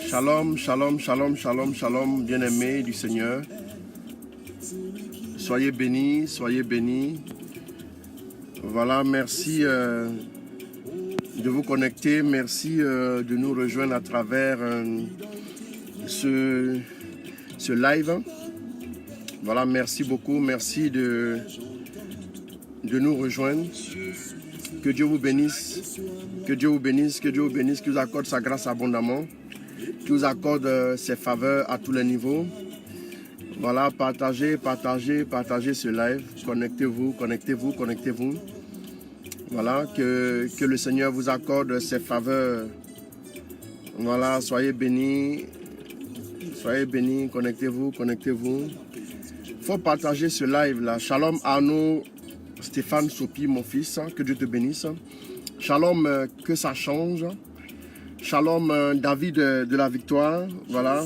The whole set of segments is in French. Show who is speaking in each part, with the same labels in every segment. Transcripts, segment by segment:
Speaker 1: Shalom, shalom, shalom, shalom, shalom, bien-aimés du Seigneur. Soyez bénis, soyez bénis. Voilà, merci de vous connecter, merci de nous rejoindre à travers ce live. Voilà, merci beaucoup, merci de nous rejoindre. Que Dieu vous bénisse, que Dieu vous bénisse, que Dieu vous bénisse, qu'il vous accorde sa grâce abondamment, qu'il vous accorde ses faveurs à tous les niveaux. Voilà, partagez, partagez, partagez ce live. Connectez-vous, connectez-vous, connectez-vous. Voilà, que le Seigneur vous accorde ses faveurs. Voilà, soyez bénis, connectez-vous, connectez-vous. Il faut partager ce live-là. Shalom Arnaud, Stéphane Sopi, mon fils, que Dieu te bénisse. Shalom, que ça change. Shalom, David de la victoire. Voilà.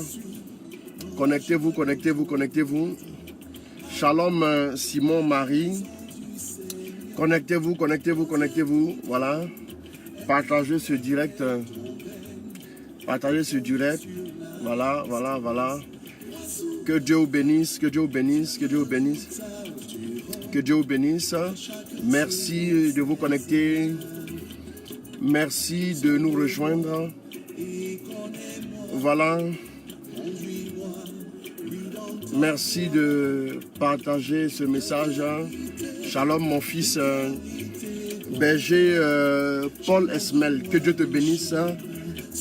Speaker 1: Connectez-vous, connectez-vous, connectez-vous. Shalom, Simon, Marie. Connectez-vous, connectez-vous, connectez-vous. Voilà. Partagez ce direct. Partagez ce direct. Voilà, voilà, voilà. Que Dieu vous bénisse, que Dieu vous bénisse, que Dieu vous bénisse. Que Dieu vous bénisse. Merci de vous connecter. Merci de nous rejoindre. Voilà. Merci de partager ce message. Shalom mon fils berger Paul Esmel. Que Dieu te bénisse.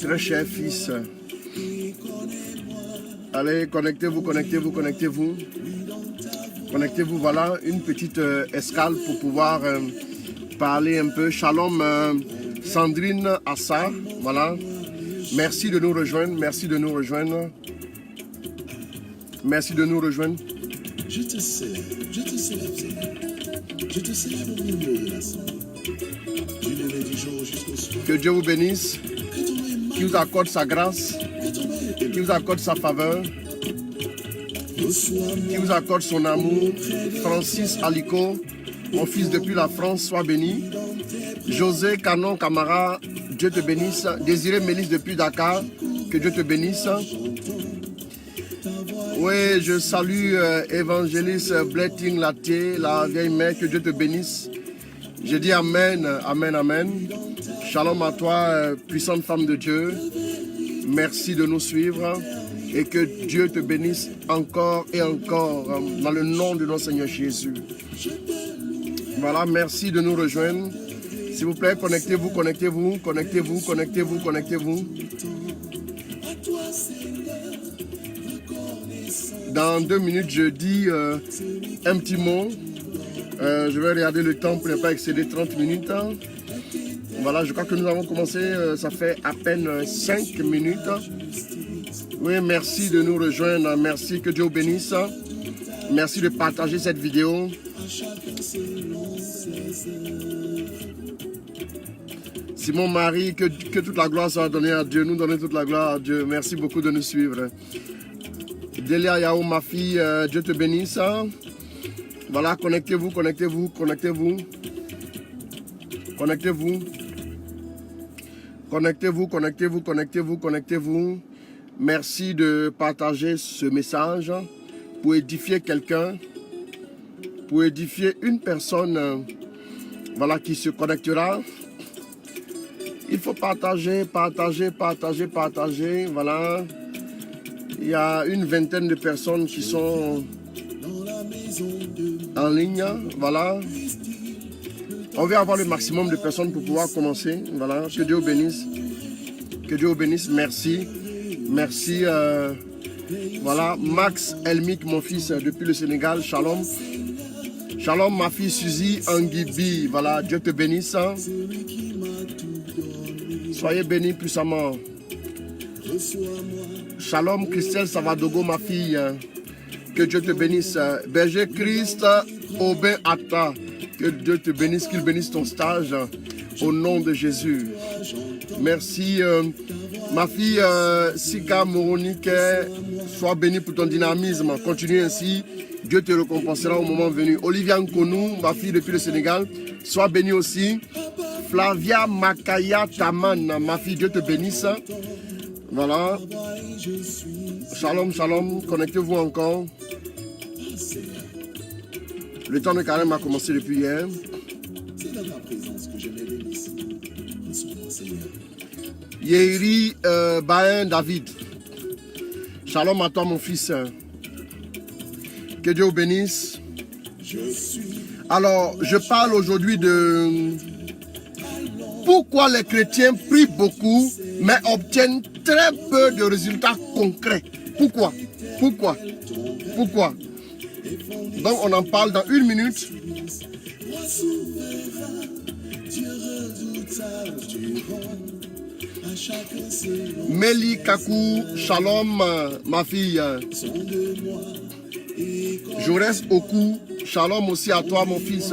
Speaker 1: Très cher fils. Allez, connectez-vous, connectez-vous, connectez-vous. Connectez-vous, voilà, une petite escale pour pouvoir parler un peu. Shalom Sandrine Assa, voilà. Merci de nous rejoindre, merci de nous rejoindre. Merci de nous rejoindre.
Speaker 2: Je te célèbre, Seigneur. Je te célèbre au milieu de l'assemblée. Du lever du jour jusqu'au soir.
Speaker 1: Que Dieu vous bénisse, qu'il vous accorde sa grâce, qu'il vous accorde sa faveur, qu'il vous accorde son amour. Francis Alico, mon fils depuis la France, sois béni. José Canon Camara, Dieu te bénisse. Désiré Mélis depuis Dakar, que Dieu te bénisse. Oui, je salue évangéliste Bletting Laté, la vieille mère, que Dieu te bénisse. Je dis Amen, Amen, Amen. Shalom à toi, puissante femme de Dieu. Merci de nous suivre et que Dieu te bénisse encore et encore dans le nom de notre Seigneur Jésus. Voilà, merci de nous rejoindre. S'il vous plaît, connectez-vous, connectez-vous, connectez-vous, connectez-vous, connectez-vous. Dans 2 minutes, je dis un petit mot. Je vais regarder le temps pour ne pas excéder 30 minutes. Voilà, je crois que nous avons commencé, ça fait à peine 5 minutes. Oui, merci de nous rejoindre. Merci, que Dieu vous bénisse. Merci de partager cette vidéo. Simon Marie, que toute la gloire soit donnée à Dieu. Nous donnons toute la gloire à Dieu. Merci beaucoup de nous suivre. Delia Yao, ma fille, Dieu te bénisse. Voilà, connectez-vous, connectez-vous, connectez-vous. Connectez-vous. Connectez-vous, connectez-vous, connectez-vous, connectez-vous. Merci de partager ce message pour édifier quelqu'un, pour édifier une personne, voilà, qui se connectera. Il faut partager, partager, partager, partager, voilà. Il y a une vingtaine de personnes qui sont en ligne, voilà. On va avoir le maximum de personnes pour pouvoir commencer, voilà. Que Dieu vous bénisse. Que Dieu vous bénisse, merci. Merci, voilà. Max Elmic, mon fils, depuis le Sénégal, shalom. Shalom, ma fille Suzy Anguibi, voilà. Dieu te bénisse. Soyez bénis puissamment. Shalom, Christelle Savadogo, ma fille. Que Dieu te bénisse. Berger Christ Aubin Atta. Que Dieu te bénisse, qu'il bénisse ton stage. Au nom de Jésus. Merci. Ma fille Sika Moronique, sois bénie pour ton dynamisme. Continue ainsi. Dieu te récompensera au moment venu. Olivia Nkonou, ma fille depuis le Sénégal, sois bénie aussi. Flavia Makaya Taman, ma fille, Dieu te bénisse. Voilà. Shalom, shalom. Connectez-vous encore. Le temps de carême a commencé depuis hier.
Speaker 2: C'est dans ta présence que je les bénisse. Reçois-moi, Seigneur.
Speaker 1: Yeri Bain David. Shalom à toi, mon fils. Que Dieu vous bénisse. Alors, je parle aujourd'hui de pourquoi les chrétiens prient beaucoup, mais obtiennent très peu de résultats concrets. Pourquoi? Pourquoi? Pourquoi? Donc, on en parle dans 1 minute. Meli Kakou, shalom, ma fille. Jaurès Oku, shalom aussi à toi, mon fils.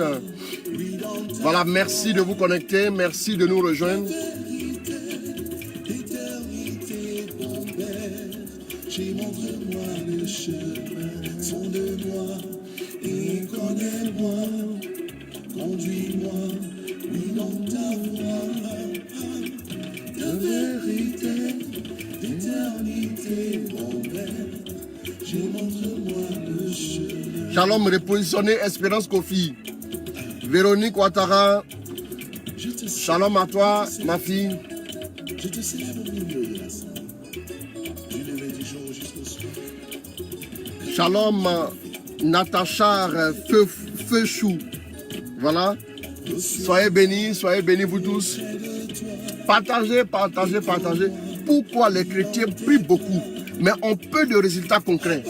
Speaker 1: Voilà, merci de vous connecter, merci de nous rejoindre.
Speaker 2: Montre-moi le chemin, sonde-moi et connais-moi, conduis-moi, oui dans ta voie, de vérité, d'éternité, mon Père, montre-moi le chemin.
Speaker 1: Shalom, repositionné, Espérance Kofi. Véronique Ouattara, shalom à toi, ma fille.
Speaker 2: Je te célèbre au milieu de la salle.
Speaker 1: Shalom, Natacha Feuchou. Voilà. Soyez bénis vous tous. Partagez, partagez, partagez. Pourquoi les chrétiens prient beaucoup, mais ont peu de résultats concrets?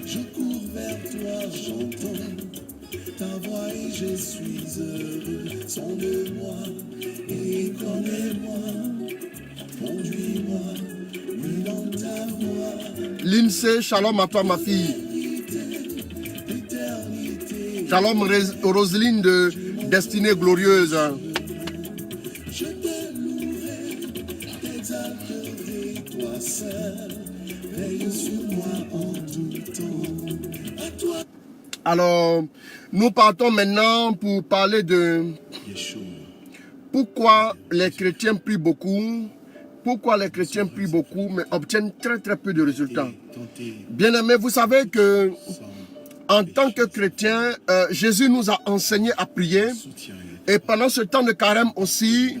Speaker 2: Je cours vers toi, j'entends ta voix et je suis heureux. Sonde-moi et connais-moi, conduis-moi, oui dans ta voix.
Speaker 1: Lindsay, shalom à toi, ma fille. Shalom, Roselyne de Destinée Glorieuse.
Speaker 2: Je t'élouerai, t'exalterai, toi seul, veille sur moi en tout temps. À toi.
Speaker 1: Alors, nous partons maintenant pour parler de pourquoi les chrétiens prient beaucoup. Pourquoi les chrétiens prient beaucoup, mais obtiennent très très peu de résultats. Bien-aimés, vous savez que en tant que chrétien, Jésus nous a enseigné à prier. Et pendant ce temps de carême aussi,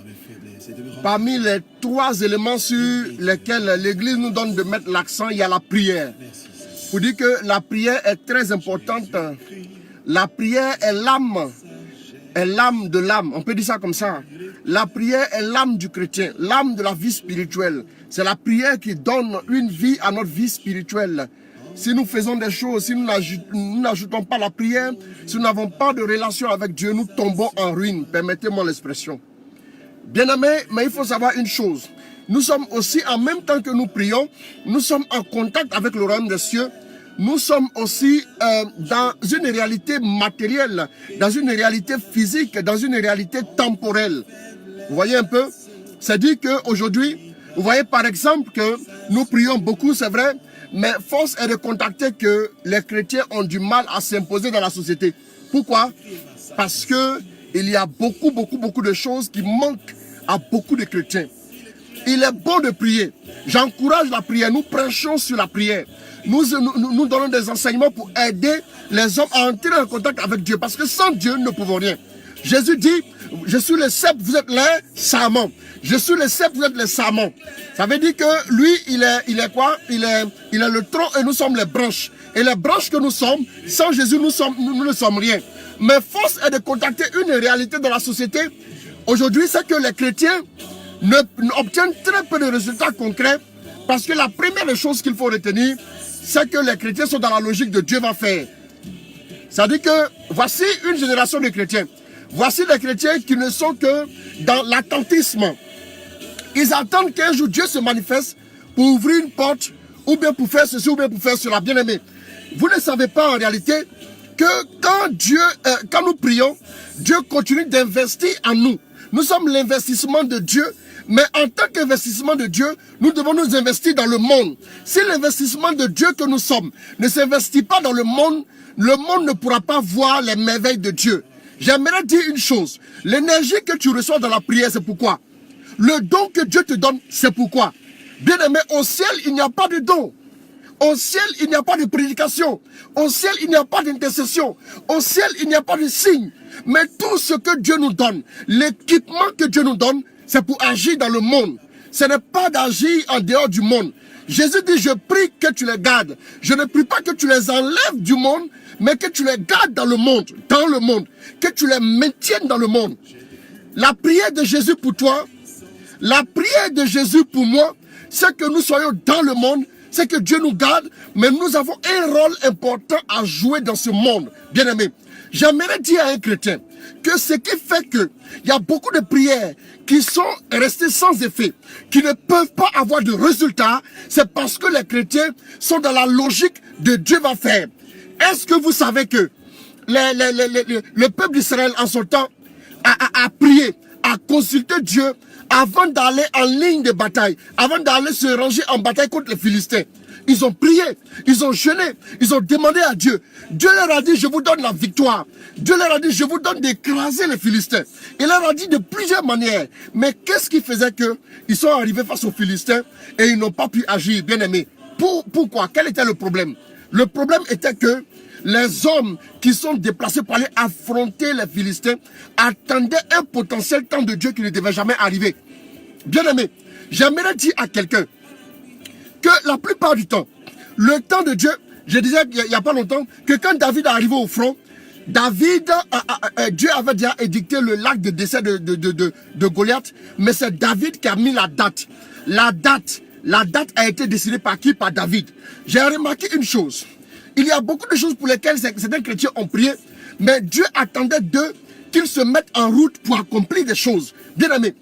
Speaker 1: parmi les 3 éléments sur lesquels l'Église nous donne de mettre l'accent, il y a la prière. Pour dire que la prière est très importante. La prière est l'âme de l'âme. On peut dire ça comme ça. La prière est l'âme du chrétien, l'âme de la vie spirituelle. C'est la prière qui donne une vie à notre vie spirituelle. Si nous faisons des choses, si nous n'ajoutons pas la prière, si nous n'avons pas de relation avec Dieu, nous tombons en ruine. Permettez-moi l'expression. Bien-aimés, mais il faut savoir une chose. Nous sommes aussi, en même temps que nous prions, nous sommes en contact avec le royaume des cieux. Nous sommes aussi dans une réalité matérielle, dans une réalité physique, dans une réalité temporelle. Vous voyez un peu? C'est-à-dire qu'aujourd'hui, vous voyez par exemple que nous prions beaucoup, c'est vrai, mais force est de constater que les chrétiens ont du mal à s'imposer dans la société. Pourquoi? Parce qu'il y a beaucoup de choses qui manquent à beaucoup de chrétiens. Il est bon de prier. J'encourage la prière. Nous prêchons sur la prière. Nous donnons des enseignements pour aider les hommes à entrer en contact avec Dieu. Parce que sans Dieu, nous ne pouvons rien. Jésus dit, je suis le cep, vous êtes les sarments. Je suis le cep, vous êtes les sarments. Ça veut dire que lui, il est quoi? Il est le tronc et nous sommes les branches. Et les branches que nous sommes, sans Jésus, nous ne sommes rien. Mais force est de contacter une réalité dans la société. Aujourd'hui, c'est que les chrétiens obtiennent très peu de résultats concrets. Parce que la première chose qu'il faut retenir, c'est que les chrétiens sont dans la logique de Dieu va faire. C'est-à-dire que voici une génération de chrétiens. Voici des chrétiens qui ne sont que dans l'attentisme. Ils attendent qu'un jour Dieu se manifeste pour ouvrir une porte, ou bien pour faire ceci, ou bien pour faire cela. Bien aimé, vous ne savez pas en réalité que quand nous prions, Dieu continue d'investir en nous. Nous sommes l'investissement de Dieu, mais en tant qu'investissement de Dieu, nous devons nous investir dans le monde. Si l'investissement de Dieu que nous sommes ne s'investit pas dans le monde ne pourra pas voir les merveilles de Dieu. J'aimerais dire une chose, l'énergie que tu reçois dans la prière, c'est pourquoi? Le don que Dieu te donne, c'est pourquoi. Bien-aimé, au ciel, il n'y a pas de don. Au ciel, il n'y a pas de prédication. Au ciel, il n'y a pas d'intercession. Au ciel, il n'y a pas de signe. Mais tout ce que Dieu nous donne, l'équipement que Dieu nous donne, c'est pour agir dans le monde. Ce n'est pas d'agir en dehors du monde. Jésus dit, je prie que tu les gardes. Je ne prie pas que tu les enlèves du monde, mais que tu les gardes dans le monde, que tu les maintiennes dans le monde. La prière de Jésus pour toi, la prière de Jésus pour moi, c'est que nous soyons dans le monde, c'est que Dieu nous garde, mais nous avons un rôle important à jouer dans ce monde. Bien-aimé, j'aimerais dire à un chrétien que ce qui fait qu'il y a beaucoup de prières qui sont restées sans effet, qui ne peuvent pas avoir de résultats, c'est parce que les chrétiens sont dans la logique de Dieu va faire. Est-ce que vous savez que le peuple d'Israël en son temps a prié, a consulté Dieu avant d'aller en ligne de bataille, avant d'aller se ranger en bataille contre les Philistins? Ils ont prié, ils ont jeûné, ils ont demandé à Dieu. Dieu leur a dit, je vous donne la victoire. Dieu leur a dit, je vous donne d'écraser les Philistins. Il leur a dit de plusieurs manières. Mais qu'est-ce qui faisait qu'ils sont arrivés face aux Philistins et ils n'ont pas pu agir, bien aimé? Pourquoi? Quel était le problème? Le problème était que les hommes qui sont déplacés pour aller affronter les Philistins attendaient un potentiel temps de Dieu qui ne devait jamais arriver. Bien aimé, j'aimerais dire à quelqu'un que la plupart du temps, le temps de Dieu, je disais il n'y a pas longtemps, que quand David est arrivé au front, Dieu avait déjà édicté le lac de décès de Goliath, mais c'est David qui a mis la date. La date a été décidée par qui? Par David. J'ai remarqué une chose. Il y a beaucoup de choses pour lesquelles certains chrétiens ont prié, mais Dieu attendait d'eux qu'ils se mettent en route pour accomplir des choses. Bien aimé,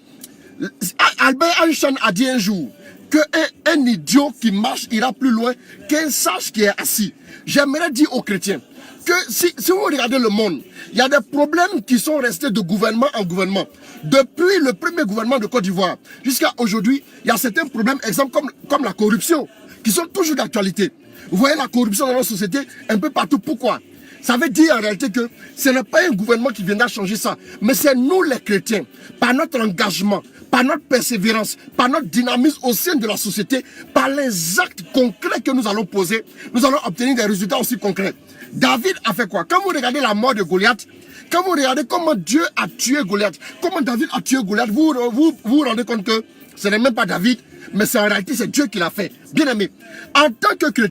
Speaker 1: Albert Einstein a dit un jour qu'un idiot qui marche ira plus loin qu'un sage qui est assis. J'aimerais dire aux chrétiens que si vous regardez le monde, il y a des problèmes qui sont restés de gouvernement en gouvernement. Depuis le premier gouvernement de Côte d'Ivoire jusqu'à aujourd'hui, il y a certains problèmes, exemple comme la corruption, qui sont toujours d'actualité. Vous voyez la corruption dans notre société un peu partout. Pourquoi? Ça veut dire en réalité que ce n'est pas un gouvernement qui viendra changer ça, mais c'est nous les chrétiens, par notre engagement, par notre persévérance, par notre dynamisme au sein de la société, par les actes concrets que nous allons poser, nous allons obtenir des résultats aussi concrets. David a fait quoi? Quand vous regardez la mort de Goliath, quand vous regardez comment Dieu a tué Goliath, comment David a tué Goliath, vous vous rendez compte que ce n'est même pas David, mais c'est en réalité c'est Dieu qui l'a fait. Bien aimé, en tant que chrétien,